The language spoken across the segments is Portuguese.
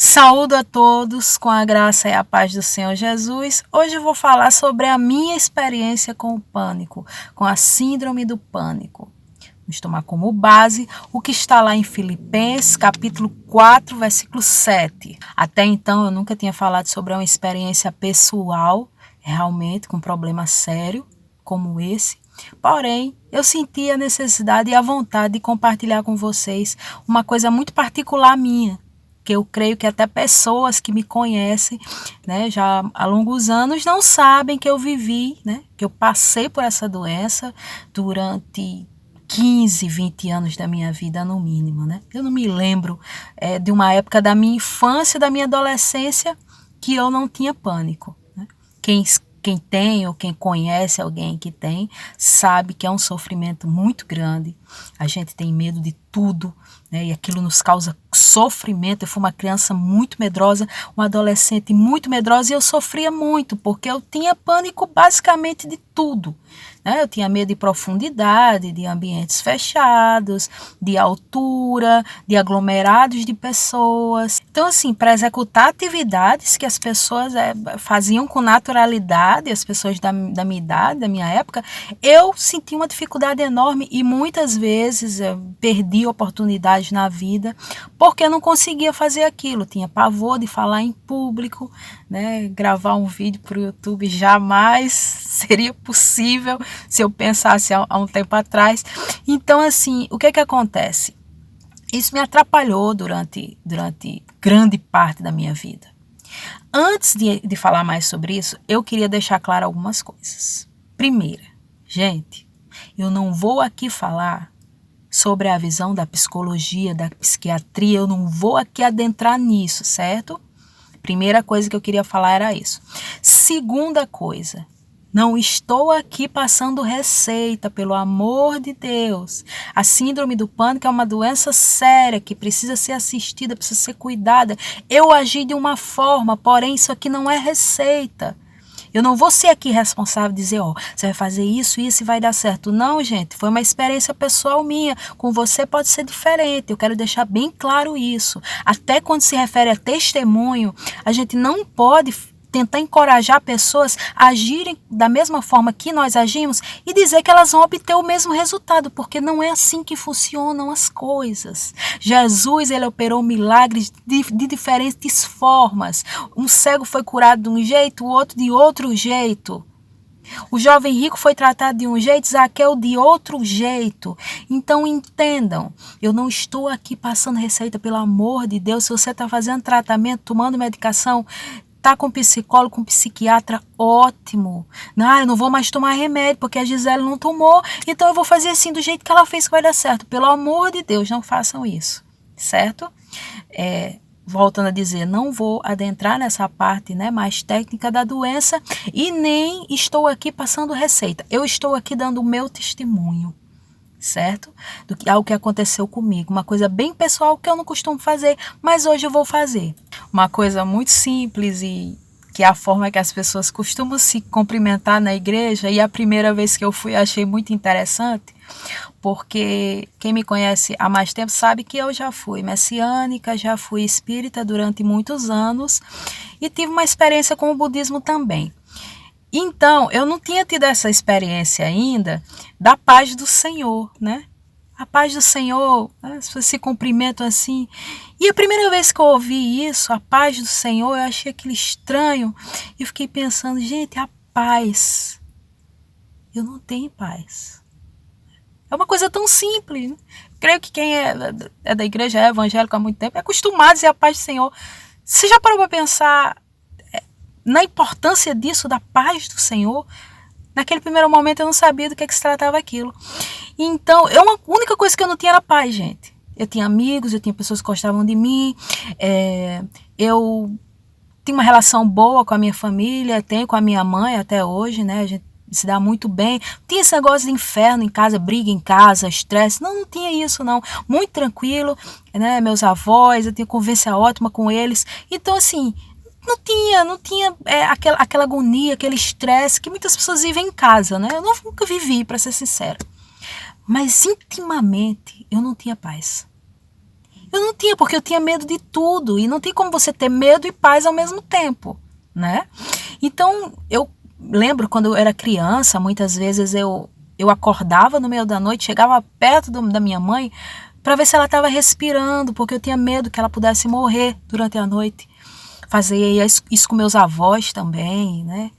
Saúdo a todos com a graça e a paz do Senhor Jesus. Hoje eu vou falar sobre a minha experiência com o pânico, com a síndrome do pânico. Vamos tomar como base o que está lá em Filipenses, capítulo 4, versículo 7. Até então eu nunca tinha falado sobre uma experiência pessoal, realmente com um problema sério como esse. Porém, eu senti a necessidade e a vontade de compartilhar com vocês uma coisa muito particular minha, que eu creio que até pessoas que me conhecem, né, já há longos anos não sabem que eu vivi, né, que eu passei por essa doença durante 15, 20 anos da minha vida, no mínimo, né? Eu não me lembro de uma época da minha infância, da minha adolescência, que eu não tinha pânico, né? Quem tem ou quem conhece alguém que tem, sabe que é um sofrimento muito grande. A gente tem medo de tudo, né? E aquilo nos causa sofrimento. Eu fui uma criança muito medrosa, uma adolescente muito medrosa, e eu sofria muito, porque eu tinha pânico basicamente de tudo, né? Eu tinha medo de profundidade, de ambientes fechados, de altura, de aglomerados de pessoas. Então, assim, para executar atividades que as pessoas faziam com naturalidade, as pessoas da minha idade, da minha época, eu sentia uma dificuldade enorme e muitas vezes eu perdi oportunidades na vida porque eu não conseguia fazer aquilo. Tinha pavor de falar em público, né? Gravar um vídeo para o YouTube jamais seria possível se eu pensasse há um tempo atrás. Então, assim, o que acontece? Isso me atrapalhou durante grande parte da minha vida. Antes de falar mais sobre isso, eu queria deixar claro algumas coisas. Primeira, gente, eu não vou aqui falar sobre a visão da psicologia, da psiquiatria, eu não vou aqui adentrar nisso, certo? Primeira coisa que eu queria falar era isso. Segunda coisa, não estou aqui passando receita, pelo amor de Deus. A síndrome do pânico é uma doença séria que precisa ser assistida, precisa ser cuidada. Eu agi de uma forma, porém isso aqui não é receita. Eu não vou ser aqui responsável de dizer, você vai fazer isso e vai dar certo. Não, gente, foi uma experiência pessoal minha. Com você pode ser diferente. Eu quero deixar bem claro isso. Até quando se refere a testemunho, a gente não pode tentar encorajar pessoas a agirem da mesma forma que nós agimos e dizer que elas vão obter o mesmo resultado, porque não é assim que funcionam as coisas. Jesus, ele operou milagres de diferentes formas. Um cego foi curado de um jeito, o outro de outro jeito. O jovem rico foi tratado de um jeito, Zaqueu de outro jeito. Então entendam, eu não estou aqui passando receita, pelo amor de Deus. Se você está fazendo tratamento, tomando medicação, tá com psicólogo, com psiquiatra, ótimo. Não, eu não vou mais tomar remédio, porque a Gisele não tomou, então eu vou fazer assim, do jeito que ela fez que vai dar certo. Pelo amor de Deus, não façam isso, certo? Voltando a dizer, não vou adentrar nessa parte, né, mais técnica da doença e nem estou aqui passando receita. Eu estou aqui dando o meu testemunho, certo? Algo que aconteceu comigo, uma coisa bem pessoal que eu não costumo fazer, mas hoje eu vou fazer. Uma coisa muito simples e que é a forma que as pessoas costumam se cumprimentar na igreja, e a primeira vez que eu fui achei muito interessante, porque quem me conhece há mais tempo sabe que eu já fui messiânica, já fui espírita durante muitos anos e tive uma experiência com o budismo também. Então, eu não tinha tido essa experiência ainda da paz do Senhor, né? A paz do Senhor, né? As pessoas se cumprimentam assim. E a primeira vez que eu ouvi isso, a paz do Senhor, eu achei aquilo estranho. E fiquei pensando, gente, a paz. Eu não tenho paz. É uma coisa tão simples, né? Creio que quem é da igreja, é evangélico há muito tempo, é acostumado a dizer a paz do Senhor. Você já parou para pensar na importância disso, da paz do Senhor? Naquele primeiro momento eu não sabia do que se tratava aquilo. Então, a única coisa que eu não tinha era paz, gente. Eu tinha amigos, eu tinha pessoas que gostavam de mim, eu tinha uma relação boa com a minha família, tenho com a minha mãe até hoje, né? A gente se dá muito bem. Não tinha esse negócio de inferno em casa, briga em casa, estresse. Não tinha isso, não. Muito tranquilo, né? Meus avós, eu tinha convivência ótima com eles. Então, assim, não tinha aquela agonia, aquele estresse que muitas pessoas vivem em casa, né? Eu nunca vivi, para ser sincero. Mas intimamente eu não tinha paz. Eu não tinha, porque eu tinha medo de tudo. E não tem como você ter medo e paz ao mesmo tempo, né? Então, eu lembro quando eu era criança, muitas vezes eu acordava no meio da noite, chegava perto da minha mãe para ver se ela estava respirando, porque eu tinha medo que ela pudesse morrer durante a noite. Fazia isso com meus avós também, né?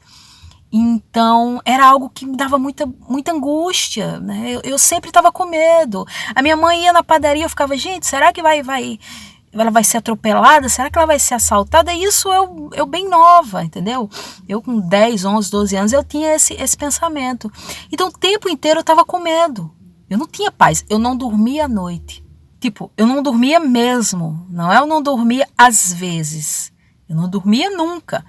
Então, era algo que me dava muita angústia, né? Eu sempre estava com medo. A minha mãe ia na padaria, eu ficava, gente, será que ela vai ser atropelada? Será que ela vai ser assaltada? E isso eu bem nova, entendeu? Eu com 10, 11, 12 anos, eu tinha esse pensamento. Então, o tempo inteiro eu estava com medo. Eu não tinha paz, eu não dormia à noite. Tipo, eu não dormia mesmo. Não é eu não dormia às vezes. Eu não dormia nunca.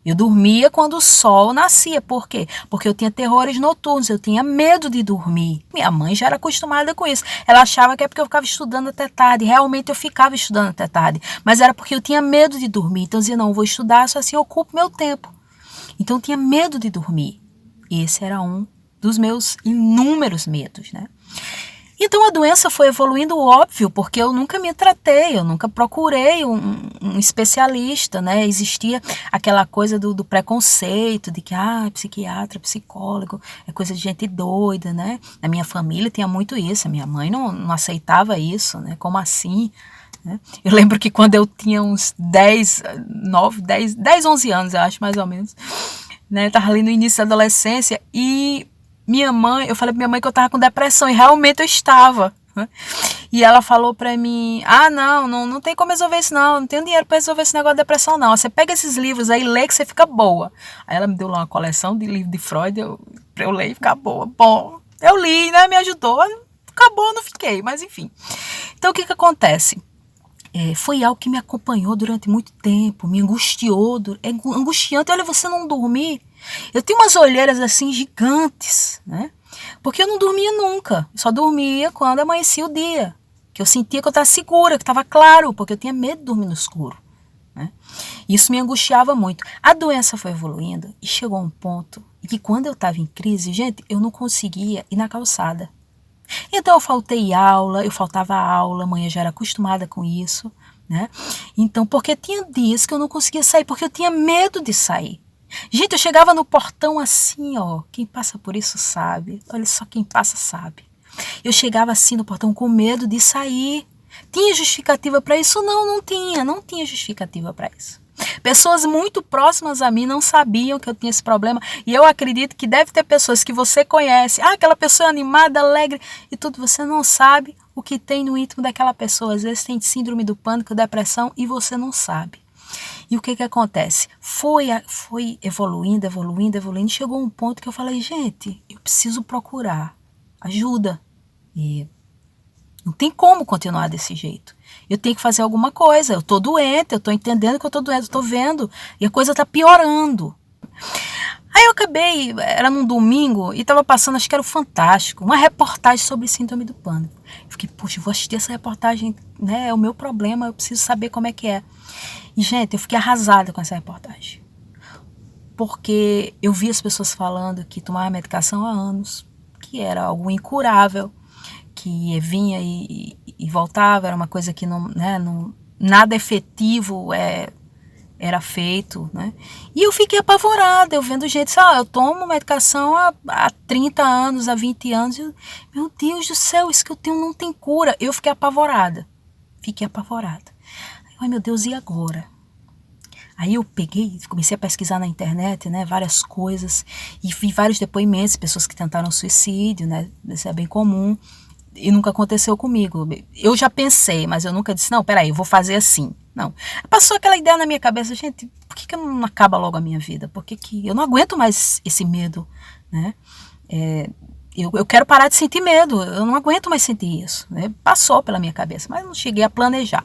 Eu dormia quando o sol nascia. Por quê? Porque eu tinha terrores noturnos, eu tinha medo de dormir. Minha mãe já era acostumada com isso. Ela achava que é porque eu ficava estudando até tarde. Realmente eu ficava estudando até tarde. Mas era porque eu tinha medo de dormir. Então eu dizia, não, eu vou estudar, só assim eu ocupo meu tempo. Então eu tinha medo de dormir. Esse era um dos meus inúmeros medos, né? Então a doença foi evoluindo, óbvio, porque eu nunca me tratei, eu nunca procurei um especialista, né? Existia aquela coisa do preconceito, de que, psiquiatra, psicólogo, é coisa de gente doida, né? Na minha família tinha muito isso, a minha mãe não aceitava isso, né? Como assim? Né? Eu lembro que quando eu tinha uns 10, 9, 10, 11 anos, eu acho, mais ou menos, né? Tava ali no início da adolescência e eu falei pra minha mãe que eu tava com depressão e realmente eu estava. Né? E ela falou pra mim, não tem como resolver isso não tenho dinheiro pra resolver esse negócio de depressão não. Você pega esses livros aí, lê que você fica boa. Aí ela me deu lá uma coleção de livros de Freud pra eu ler e ficar boa. Bom, eu li, né, me ajudou. Acabou, não fiquei, mas enfim. Então o que acontece? Foi algo que me acompanhou durante muito tempo, me angustiou, é angustiante. Olha, você não dormir. Eu tinha umas olheiras assim gigantes, né? Porque eu não dormia nunca, eu só dormia quando amanhecia o dia, que eu sentia que eu estava segura, que estava claro, porque eu tinha medo de dormir no escuro, né? Isso me angustiava muito. A doença foi evoluindo e chegou a um ponto em que quando eu estava em crise, gente, eu não conseguia ir na calçada. Então eu faltava aula, a mãe já era acostumada com isso, né? Então, porque tinha dias que eu não conseguia sair, porque eu tinha medo de sair. Gente, eu chegava no portão assim, ó, quem passa por isso sabe, olha só quem passa sabe. Eu chegava assim no portão com medo de sair. Tinha justificativa para isso? Não tinha justificativa para isso. Pessoas muito próximas a mim não sabiam que eu tinha esse problema. E eu acredito que deve ter pessoas que você conhece. Aquela pessoa animada, alegre e tudo. Você não sabe o que tem no íntimo daquela pessoa. Às vezes tem síndrome do pânico, depressão e você não sabe. E o que acontece? Foi evoluindo. Chegou um ponto que eu falei, gente, eu preciso procurar ajuda. E não tem como continuar desse jeito. Eu tenho que fazer alguma coisa. Eu estou doente, eu estou entendendo que eu estou doente, eu estou vendo. E a coisa está piorando. Aí eu acabei, era num domingo, e estava passando, acho que era o Fantástico, uma reportagem sobre síndrome do pânico. Eu fiquei, poxa, eu vou assistir essa reportagem, né? É o meu problema, eu preciso saber como é que é. E, gente, eu fiquei arrasada com essa reportagem. Porque eu vi as pessoas falando que tomava medicação há anos, que era algo incurável, que vinha e voltava, era uma coisa que nada efetivo era feito, né? E eu fiquei apavorada, eu vendo gente, eu tomo medicação há 30 anos, há 20 anos, meu Deus do céu, isso que eu tenho não tem cura. Eu fiquei apavorada. Ai, meu Deus, e agora? Aí eu comecei a pesquisar na internet, né, várias coisas, e vi vários depoimentos de pessoas que tentaram suicídio, né, isso é bem comum, e nunca aconteceu comigo. Eu já pensei, mas eu nunca disse, não, peraí, eu vou fazer assim. Não. Passou aquela ideia na minha cabeça, gente, por que não acaba logo a minha vida? Por que eu não aguento mais esse medo, né? Eu quero parar de sentir medo, eu não aguento mais sentir isso, né? Passou pela minha cabeça, mas não cheguei a planejar.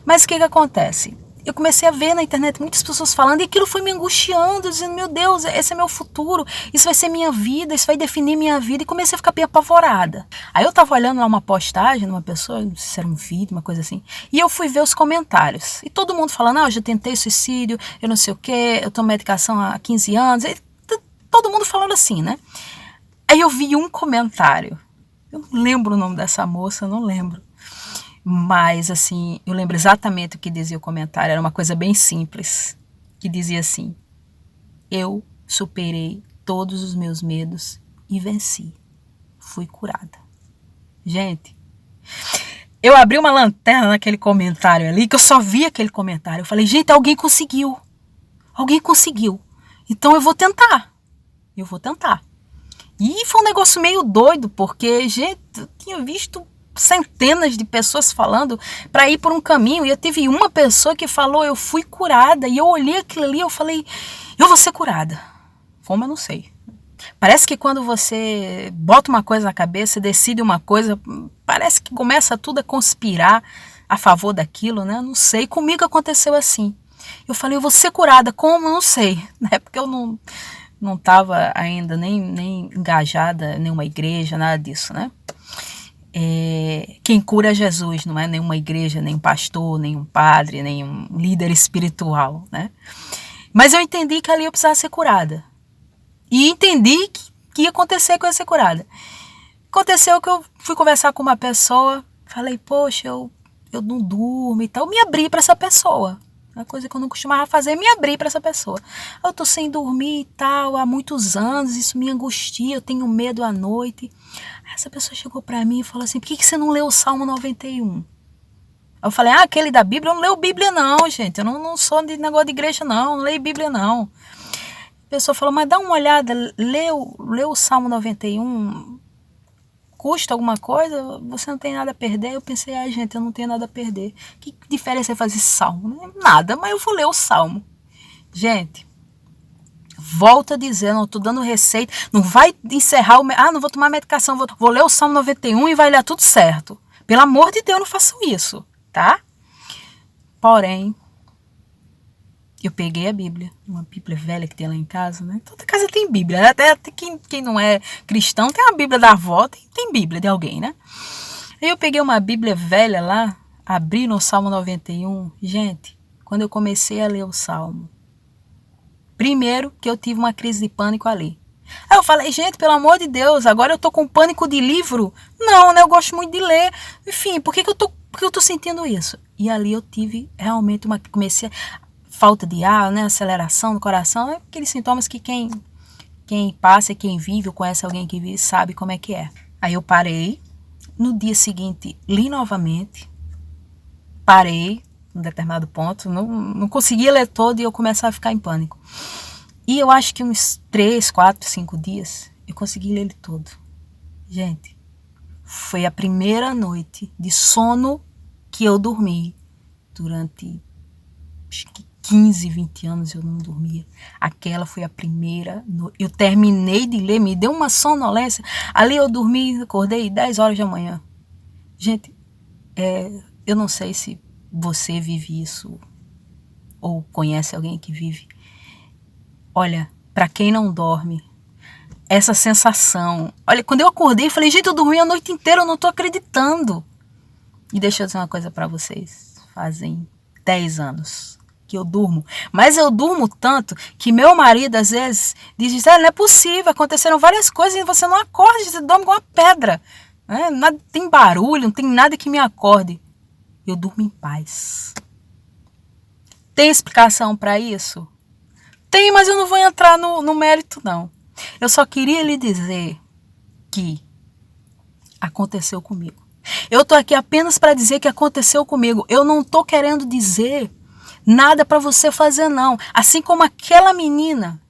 Mas o que acontece? Eu comecei a ver na internet muitas pessoas falando e aquilo foi me angustiando, dizendo, meu Deus, esse é meu futuro, isso vai ser minha vida, isso vai definir minha vida, e comecei a ficar bem apavorada. Aí eu tava olhando lá uma postagem de uma pessoa, não sei se era um vídeo, uma coisa assim, e eu fui ver os comentários, e todo mundo falando, eu já tentei suicídio, eu não sei o que, eu tomo medicação há 15 anos, e todo mundo falando assim, né? Aí eu vi um comentário, eu não lembro o nome dessa moça, eu não lembro. Mas, assim, eu lembro exatamente o que dizia o comentário. Era uma coisa bem simples. Que dizia assim: eu superei todos os meus medos e venci. Fui curada. Gente, eu abri uma lanterna naquele comentário ali, que eu só vi aquele comentário. Eu falei, gente, alguém conseguiu. Alguém conseguiu. Então eu vou tentar. Eu vou tentar. E foi um negócio meio doido, porque, gente, eu tinha visto centenas de pessoas falando para ir por um caminho. E eu tive uma pessoa que falou, eu fui curada. E eu olhei aquilo ali, eu falei, eu vou ser curada. Como eu não sei. Parece que quando você bota uma coisa na cabeça, decide uma coisa, parece que começa tudo a conspirar a favor daquilo, né? Não sei. Comigo aconteceu assim. Eu falei, eu vou ser curada. Como? Não sei. Né? Porque eu não estava ainda nem engajada em nenhuma igreja, nada disso, né? Quem cura é Jesus, não é nenhuma igreja, nem um pastor, nem um padre, nem um líder espiritual, né? Mas eu entendi que ali eu precisava ser curada. E entendi que ia acontecer que eu ia ser curada. Aconteceu que eu fui conversar com uma pessoa, falei, poxa, eu não durmo e tal. Eu me abri para essa pessoa. Uma coisa que eu não costumava fazer, me abrir para essa pessoa. Eu tô sem dormir e tal, há muitos anos, isso me angustia, eu tenho medo à noite. Aí essa pessoa chegou para mim e falou assim, por que você não leu o Salmo 91? Eu falei, aquele da Bíblia, eu não leio Bíblia não, gente, eu não sou de negócio de igreja não leio Bíblia não. A pessoa falou, mas dá uma olhada, lê o Salmo 91, custa alguma coisa? Você não tem nada a perder? Eu pensei, gente, eu não tenho nada a perder. Que diferença é fazer salmo? Nada, mas eu vou ler o salmo. Gente, volto a dizer, não estou dando receita, não vai encerrar não vou tomar medicação, vou ler o Salmo 91 e vai ler tudo certo. Pelo amor de Deus, não façam isso, tá? Porém, eu peguei a Bíblia, uma Bíblia velha que tem lá em casa, né? Toda casa tem Bíblia, até quem não é cristão tem a Bíblia da avó, tem Bíblia de alguém, né? Aí eu peguei uma Bíblia velha lá, abri no Salmo 91, gente, quando eu comecei a ler o Salmo, primeiro que eu tive uma crise de pânico ali. Aí eu falei, gente, pelo amor de Deus, agora eu tô com pânico de livro? Não, né? Eu gosto muito de ler. Enfim, por que eu tô sentindo isso? E ali eu tive realmente comecei falta de ar, né, aceleração do coração, aqueles sintomas que quem passa, quem vive ou conhece alguém que vive, sabe como é que é. Aí eu parei, no dia seguinte li novamente, parei num determinado ponto, não conseguia ler todo e eu começava a ficar em pânico. E eu acho que uns 3, 4, 5 dias eu consegui ler ele todo. Gente, foi a primeira noite de sono que eu dormi durante acho que 15, 20 anos eu não dormia. Aquela foi a primeira. Eu terminei de ler, me deu uma sonolência. Ali eu dormi, acordei 10 horas da manhã. Gente, eu não sei se você vive isso ou conhece alguém que vive. Olha, para quem não dorme, essa sensação. Olha, quando eu acordei, eu falei, gente, eu dormi a noite inteira, eu não tô acreditando. E deixa eu dizer uma coisa para vocês. Fazem 10 anos que eu durmo. Mas eu durmo tanto que meu marido, às vezes, diz, não é possível, aconteceram várias coisas e você não acorda, você dorme com uma pedra. Nada, tem barulho, não tem nada que me acorde. Eu durmo em paz. Tem explicação para isso? Tem, mas eu não vou entrar no mérito, não. Eu só queria lhe dizer que aconteceu comigo. Eu tô aqui apenas para dizer que aconteceu comigo. Eu não tô querendo dizer nada para você fazer, não. Assim como aquela menina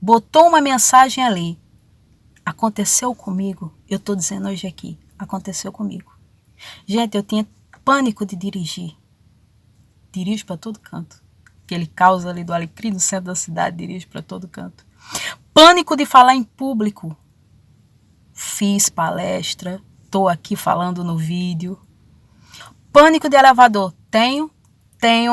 botou uma mensagem ali. Aconteceu comigo. Eu tô dizendo hoje aqui. Aconteceu comigo. Gente, eu tinha pânico de dirigir. Dirijo para todo canto. Aquele caos ali do Alecrim, no centro da cidade, dirijo para todo canto. Pânico de falar em público. Fiz palestra. Tô aqui falando no vídeo. Pânico de elevador. Tenho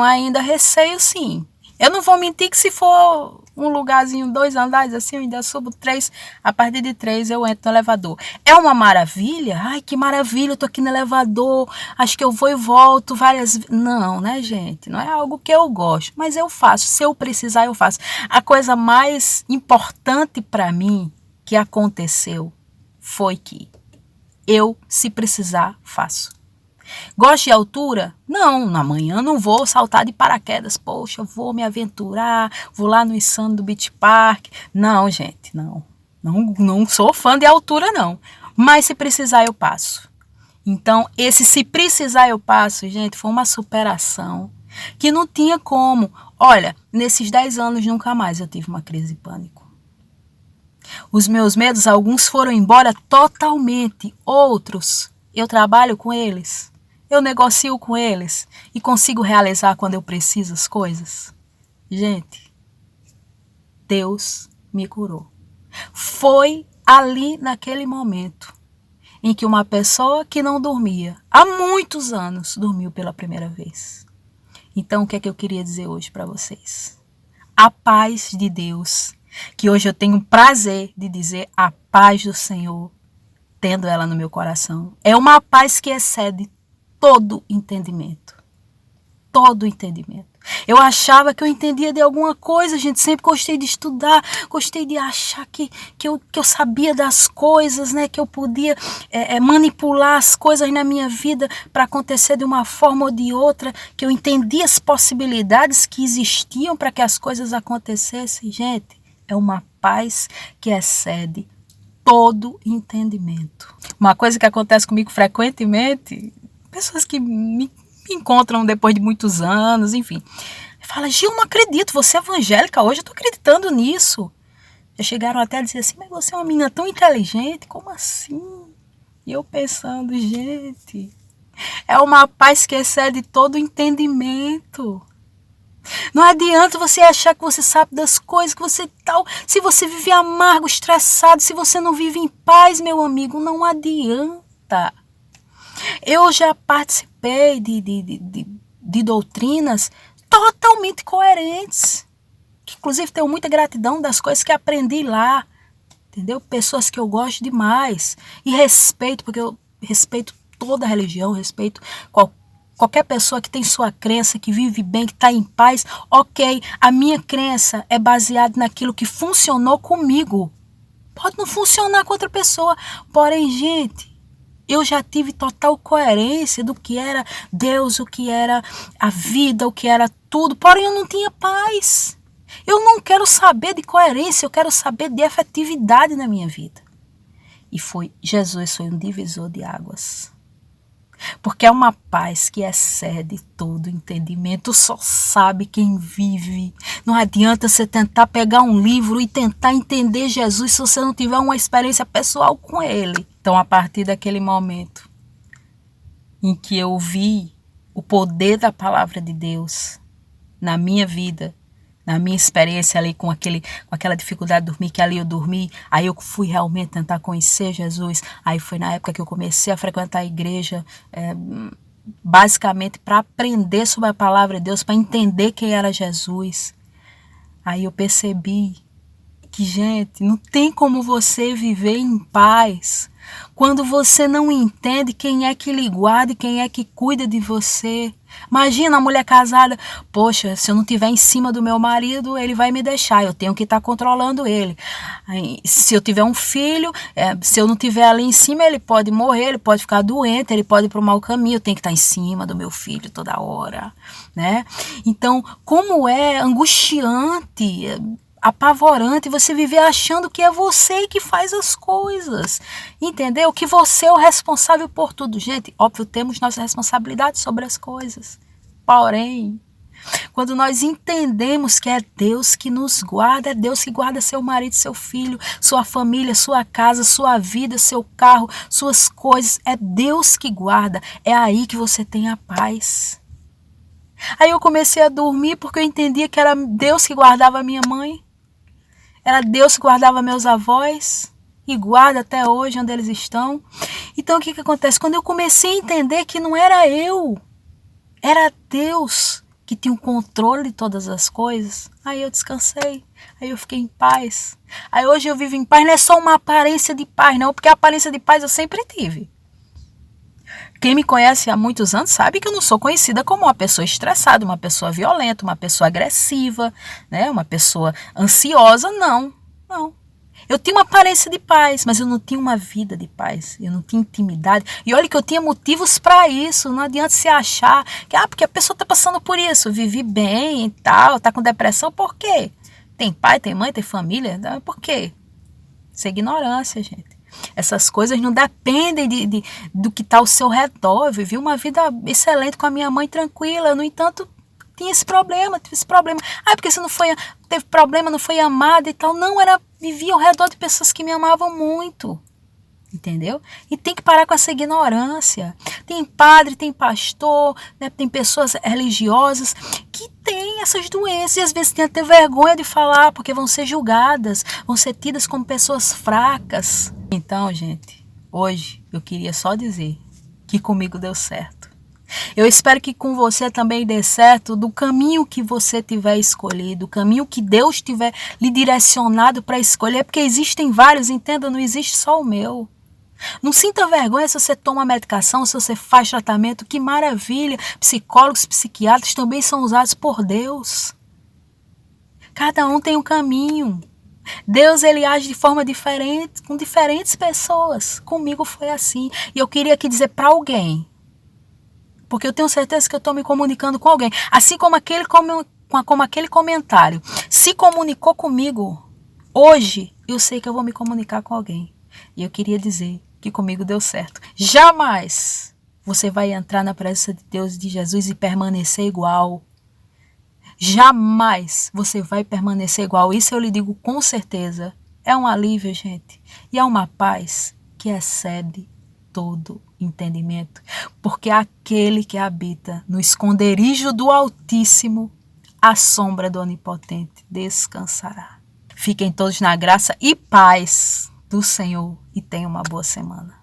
ainda receio, sim. Eu não vou mentir que se for um lugarzinho, 2 andares assim, eu ainda subo 3. A partir de 3 eu entro no elevador. É uma maravilha? Ai, que maravilha, eu tô aqui no elevador, acho que eu vou e volto várias vezes. Não, né, gente? Não é algo que eu gosto, mas eu faço. Se eu precisar, eu faço. A coisa mais importante para mim que aconteceu foi que eu, se precisar, faço. Gosto de altura? Não, amanhã não vou saltar de paraquedas. Poxa, vou me aventurar, vou lá no Insano do Beach Park. Não, gente, não. Não sou fã de altura, não. Mas se precisar, eu passo. Então, esse se precisar, eu passo, gente, foi uma superação que não tinha como. Olha, nesses 10 anos, nunca mais eu tive uma crise de pânico. Os meus medos, alguns foram embora totalmente. Outros, eu trabalho com eles. Eu negocio com eles e consigo realizar quando eu preciso as coisas. Gente, Deus me curou. Foi ali naquele momento em que uma pessoa que não dormia há muitos anos dormiu pela primeira vez. Então, o que é que eu queria dizer hoje para vocês? A paz de Deus, que hoje eu tenho o prazer de dizer a paz do Senhor, tendo ela no meu coração, é uma paz que excede todo entendimento. Todo entendimento. Eu achava que eu entendia de alguma coisa, gente. Sempre gostei de estudar, gostei de achar que eu sabia das coisas, né? Que eu podia manipular as coisas na minha vida para acontecer de uma forma ou de outra, que eu entendia as possibilidades que existiam para que as coisas acontecessem. Gente, é uma paz que excede todo entendimento. Uma coisa que acontece comigo frequentemente, pessoas que me encontram depois de muitos anos, enfim. Fala, Gil, não acredito, você é evangélica hoje, eu tô acreditando nisso. Já chegaram até a dizer assim, mas você é uma menina tão inteligente, como assim? E eu pensando, gente, é uma paz que excede todo entendimento. Não adianta você achar que você sabe das coisas, que você tal. Se você vive amargo, estressado, se você não vive em paz, meu amigo, não adianta. Eu já participei de doutrinas totalmente coerentes, que inclusive tenho muita gratidão das coisas que aprendi lá, entendeu? Pessoas que eu gosto demais e respeito, porque eu respeito toda a religião, respeito qualquer pessoa que tem sua crença, que vive bem, que está em paz. Ok, a minha crença é baseada naquilo que funcionou comigo. Pode não funcionar com outra pessoa, porém, gente, eu já tive total coerência do que era Deus, o que era a vida, o que era tudo. Porém, eu não tinha paz. Eu não quero saber de coerência, eu quero saber de efetividade na minha vida. E Jesus foi um divisor de águas. Porque é uma paz que excede todo entendimento, só sabe quem vive. Não adianta você tentar pegar um livro e tentar entender Jesus se você não tiver uma experiência pessoal com ele. Então, a partir daquele momento em que eu vi o poder da palavra de Deus na minha vida, na minha experiência ali com aquela dificuldade de dormir, que ali eu dormi, aí eu fui realmente tentar conhecer Jesus. Aí foi na época que eu comecei a frequentar a igreja, basicamente para aprender sobre a palavra de Deus, para entender quem era Jesus. Aí eu percebi que, gente, não tem como você viver em paz quando você não entende quem é que lhe guarda e quem é que cuida de você. Imagina a mulher casada, poxa, se eu não estiver em cima do meu marido, ele vai me deixar, eu tenho que estar controlando ele. Aí, se eu tiver um filho, se eu não estiver ali em cima, ele pode morrer, ele pode ficar doente, ele pode ir para o mau caminho, eu tenho que estar em cima do meu filho toda hora, né? Então, como é angustiante, apavorante você viver achando que é você que faz as coisas, entendeu? Que você é o responsável por tudo. Gente, óbvio, temos nossa responsabilidade sobre as coisas. Porém, quando nós entendemos que é Deus que nos guarda, é Deus que guarda seu marido, seu filho, sua família, sua casa, sua vida, seu carro, suas coisas, é Deus que guarda, é aí que você tem a paz. Aí eu comecei a dormir porque eu entendia que era Deus que guardava a minha mãe. Era Deus que guardava meus avós e guarda até hoje onde eles estão. Então o que acontece? Quando eu comecei a entender que não era eu, era Deus que tinha o controle de todas as coisas, aí eu descansei, aí eu fiquei em paz. Aí hoje eu vivo em paz, não é só uma aparência de paz não, porque a aparência de paz eu sempre tive. Quem me conhece há muitos anos sabe que eu não sou conhecida como uma pessoa estressada, uma pessoa violenta, uma pessoa agressiva, né? Uma pessoa ansiosa, não. Eu tinha uma aparência de paz, mas eu não tinha uma vida de paz. Eu não tinha intimidade. E olha que eu tinha motivos para isso. Não adianta se achar que, porque a pessoa está passando por isso. Vivi bem e tal, está com depressão. Por quê? Tem pai, tem mãe, tem família. Por quê? Isso é ignorância, gente. Essas coisas não dependem do que está ao seu redor. Eu vivi uma vida excelente com a minha mãe tranquila. No entanto, tinha esse problema, tive esse problema. Porque você não foi, teve problema, não foi amada e tal. Não, vivia ao redor de pessoas que me amavam muito. Entendeu? E tem que parar com essa ignorância. Tem padre, tem pastor, né, tem pessoas religiosas que têm essas doenças e às vezes tem até vergonha de falar porque vão ser julgadas, vão ser tidas como pessoas fracas. Então, gente, hoje eu queria só dizer que comigo deu certo. Eu espero que com você também dê certo do caminho que você tiver escolhido, do caminho que Deus tiver lhe direcionado para escolher, porque existem vários, entenda, não existe só o meu. Não sinta vergonha se você toma medicação, se você faz tratamento, que maravilha. Psicólogos, psiquiatras também são usados por Deus. Cada um tem um caminho. Deus, ele age de forma diferente, com diferentes pessoas. Comigo foi assim. E eu queria aqui dizer para alguém, porque eu tenho certeza que eu estou me comunicando com alguém. Assim como aquele comentário se comunicou comigo, hoje eu sei que eu vou me comunicar com alguém. E eu queria dizer que comigo deu certo. Jamais você vai entrar na presença de Deus, de Jesus, e permanecer igual. Jamais você vai permanecer igual. Isso eu lhe digo com certeza. É um alívio, gente. E é uma paz que excede todo entendimento. Porque aquele que habita no esconderijo do Altíssimo, à sombra do Onipotente, descansará. Fiquem todos na graça e paz do Senhor e tenham uma boa semana.